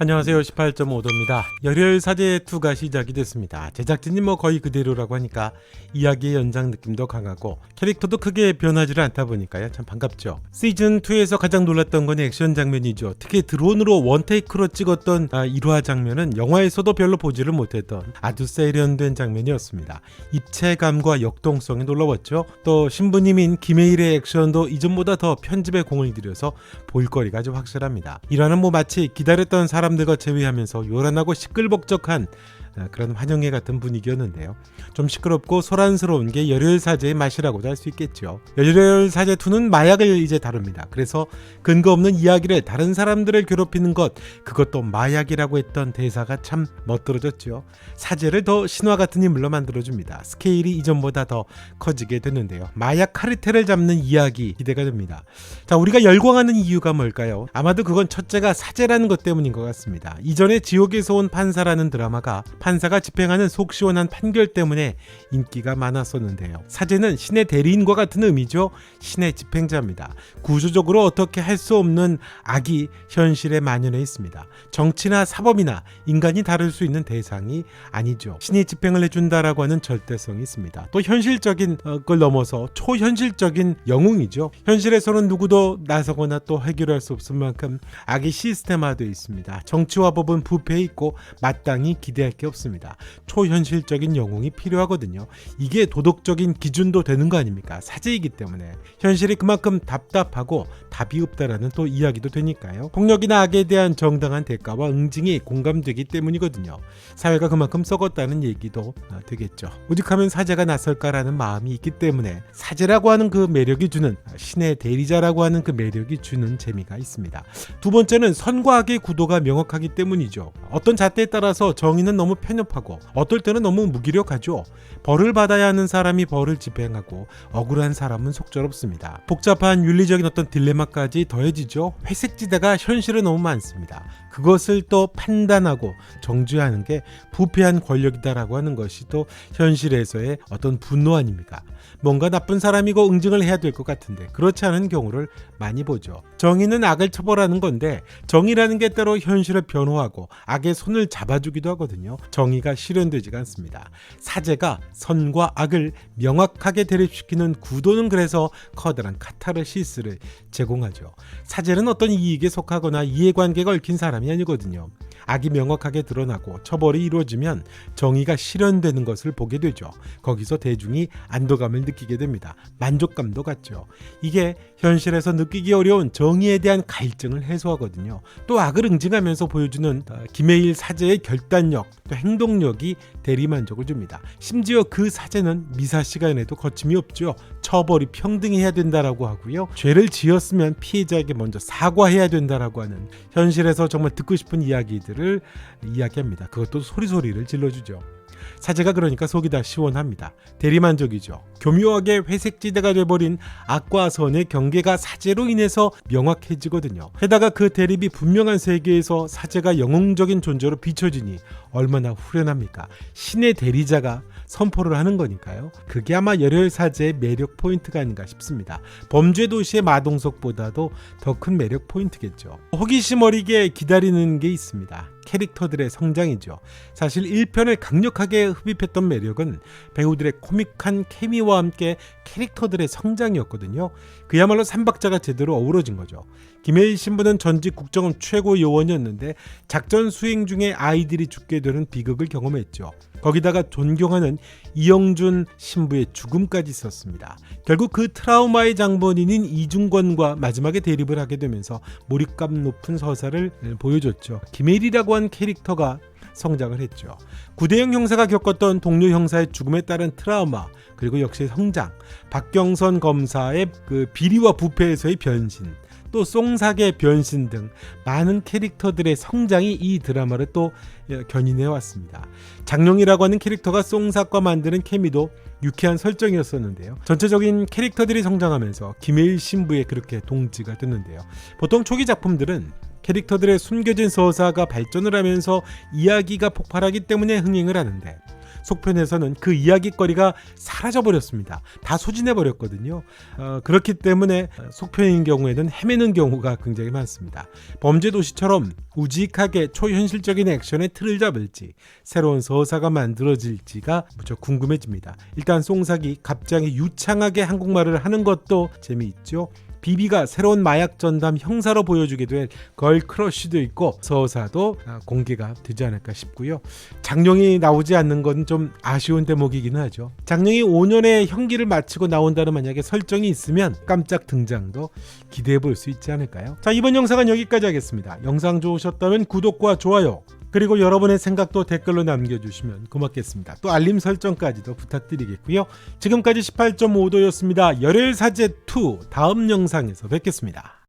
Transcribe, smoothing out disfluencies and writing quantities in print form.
안녕하세요. 18.5도입니다. 열혈사제2가 시작이 됐습니다. 제작진이 거의 그대로라고 하니까 이야기의 연장 느낌도 강하고 캐릭터도 크게 변하지 않다 보니까요. 참 반갑죠. 시즌2에서 가장 놀랐던 건 액션 장면이죠. 특히 드론으로 원테이크로 찍었던 1화 장면은 영화에서도 별로 보지를 못했던 아주 세련된 장면이었습니다. 입체감과 역동성이 놀라웠죠. 또 신부님인 김혜일의 액션도 이전보다 더 편집에 공을 들여서 볼거리가 아주 확실합니다. 1화는 마치 기다렸던 사람들과 제외하면서 요란하고 시끌벅적한 그런 환영회 같은 분위기였는데요. 좀 시끄럽고 소란스러운 게 열혈사제의 맛이라고도 할 수 있겠죠. 열혈사제2는 마약을 이제 다룹니다. 그래서 근거 없는 이야기를 다른 사람들을 괴롭히는 것, 그것도 마약이라고 했던 대사가 참 멋들어졌죠. 사제를 더 신화 같은 인물로 만들어줍니다. 스케일이 이전보다 더 커지게 되는데요. 마약 카르텔을 잡는 이야기 기대가 됩니다. 자, 우리가 열광하는 이유가 뭘까요? 아마도 그건 첫째가 사제라는 것 때문인 것 같습니다. 이전에 지옥에서 온 판사라는 드라마가 판사가 집행하는 속 시원한 판결 때문에 인기가 많았었는데요. 사제는 신의 대리인과 같은 의미죠. 신의 집행자입니다. 구조적으로 어떻게 할 수 없는 악이 현실에 만연해 있습니다. 정치나 사법이나 인간이 다룰 수 있는 대상이 아니죠. 신이 집행을 해준다라고 하는 절대성이 있습니다. 또 현실적인 걸 넘어서 초현실적인 영웅이죠. 현실에서는 누구도 나서거나 또 해결할 수 없을 만큼 악이 시스템화되어 있습니다. 정치와 법은 부패해 있고 마땅히 기대할 게 없습니다. 초현실적인 영웅이 필요하거든요. 이게 도덕적인 기준도 되는 거 아닙니까? 사제이기 때문에 현실이 그만큼 답답하고 답이 없다라는 또 이야기도 되니까요. 폭력이나 악에 대한 정당한 대가와 응징이 공감되기 때문이거든요. 사회가 그만큼 썩었다는 얘기도 되겠죠. 오직하면 사제가 나설까라는 마음이 있기 때문에 사제라고 하는 그 매력이 주는, 신의 대리자라고 하는 그 매력이 주는 재미가 있습니다. 두 번째는 선과 악의 구도가 명확하기 때문이죠. 어떤 잣대에 따라서 정의는 너무 편협하고 어떨 때는 너무 무기력하죠. 벌을 받아야 하는 사람이 벌을 집행하고 억울한 사람은 속절없습니다. 복잡한 윤리적인 어떤 딜레마까지 더해지죠. 회색지대가 현실에 너무 많습니다. 그것을 또 판단하고 정죄하는 게 부패한 권력이다라고 하는 것이 또 현실에서의 어떤 분노 아닙니까? 뭔가 나쁜 사람이고 응징을 해야 될 것 같은데 그렇지 않은 경우를 많이 보죠. 정의는 악을 처벌하는 건데 정의라는 게 때로 현실을 변호하고 악의 손을 잡아주기도 하거든요. 정의가 실현되지가 않습니다. 사제가 선과 악을 명확하게 대립시키는 구도는 그래서 커다란 카타르시스를 제공하죠. 사제는 어떤 이익에 속하거나 이해관계가 얽힌 사람이 아니거든요. 악이 명확하게 드러나고 처벌이 이루어지면 정의가 실현되는 것을 보게 되죠. 거기서 대중이 안도감을 느끼게 됩니다. 만족감도 갖죠. 이게 현실에서 느끼기 어려운 정의에 대한 갈증을 해소하거든요. 또 악을 응징하면서 보여주는 김혜일 사제의 결단력, 또 행동력이 대리만족을 줍니다. 심지어 그 사제는 미사 시간에도 거침이 없죠. 처벌이 평등해야 된다라고 하고요. 죄를 지었으면 피해자에게 먼저 사과해야 된다라고 하는 현실에서 정말 듣고 싶은 이야기들을 이야기합니다. 그것도 소리소리를 질러주죠. 사제가 그러니까 속이 다 시원합니다. 대리만족이죠. 교묘하게 회색지대가 돼버린 악과 선의 경계가 사제로 인해서 명확해지거든요. 게다가 그 대립이 분명한 세계에서 사제가 영웅적인 존재로 비춰지니 얼마나 후련합니까? 신의 대리자가 선포를 하는 거니까요. 그게 아마 열혈사제의 매력 포인트가 아닌가 싶습니다. 범죄도시의 마동석보다도 더 큰 매력 포인트겠죠. 호기심 어리게 기다리는 게 있습니다. 캐릭터들의 성장이죠. 사실 1편을 강력하게 흡입했던 매력은 배우들의 코믹한 케미와 함께 캐릭터들의 성장이었거든요. 그야말로 삼박자가 제대로 어우러진 거죠. 김혜일 신부는 전직 국정원 최고 요원이었는데 작전 수행 중에 아이들이 죽게 되는 비극을 경험했죠. 거기다가 존경하는 이영준 신부의 죽음까지 있었습니다. 결국 그 트라우마의 장본인인 이중권과 마지막에 대립을 하게 되면서 몰입감 높은 서사를 보여줬죠. 김혜일이라고 한 캐릭터가 성장을 했죠. 구대영 형사가 겪었던 동료 형사의 죽음에 따른 트라우마, 그리고 역시 성장, 박경선 검사의 그 비리와 부패에서의 변신, 또 송삭의 변신 등 많은 캐릭터들의 성장이 이 드라마를 또 견인해 왔습니다. 장룡이라고 하는 캐릭터가 송삭과 만드는 케미도 유쾌한 설정이었었는데요. 전체적인 캐릭터들이 성장하면서 김혜일 신부에 그렇게 동지가 됐는데요. 보통 초기 작품들은 캐릭터들의 숨겨진 서사가 발전을 하면서 이야기가 폭발하기 때문에 흥행을 하는데 속편에서는 그 이야기거리가 사라져버렸습니다. 다 소진해버렸거든요. 그렇기 때문에 속편인 경우에는 헤매는 경우가 굉장히 많습니다. 범죄도시처럼 우직하게 초현실적인 액션의 틀을 잡을지 새로운 서사가 만들어질지가 무척 궁금해집니다. 일단 송삭이 갑자기 유창하게 한국말을 하는 것도 재미있죠. 비비가 새로운 마약 전담 형사로 보여주게 될 걸크러쉬도 있고 서사도 공개가 되지 않을까 싶고요. 장룡이 나오지 않는 건 좀 아쉬운 대목이기는 하죠. 장룡이 5년의 형기를 마치고 나온다는 만약에 설정이 있으면 깜짝 등장도 기대해 볼 수 있지 않을까요? 자, 이번 영상은 여기까지 하겠습니다. 영상 좋으셨다면 구독과 좋아요 그리고 여러분의 생각도 댓글로 남겨주시면 고맙겠습니다. 또 알림 설정까지도 부탁드리겠고요. 지금까지 18.5도였습니다. 열혈사제2 다음 영상에서 뵙겠습니다.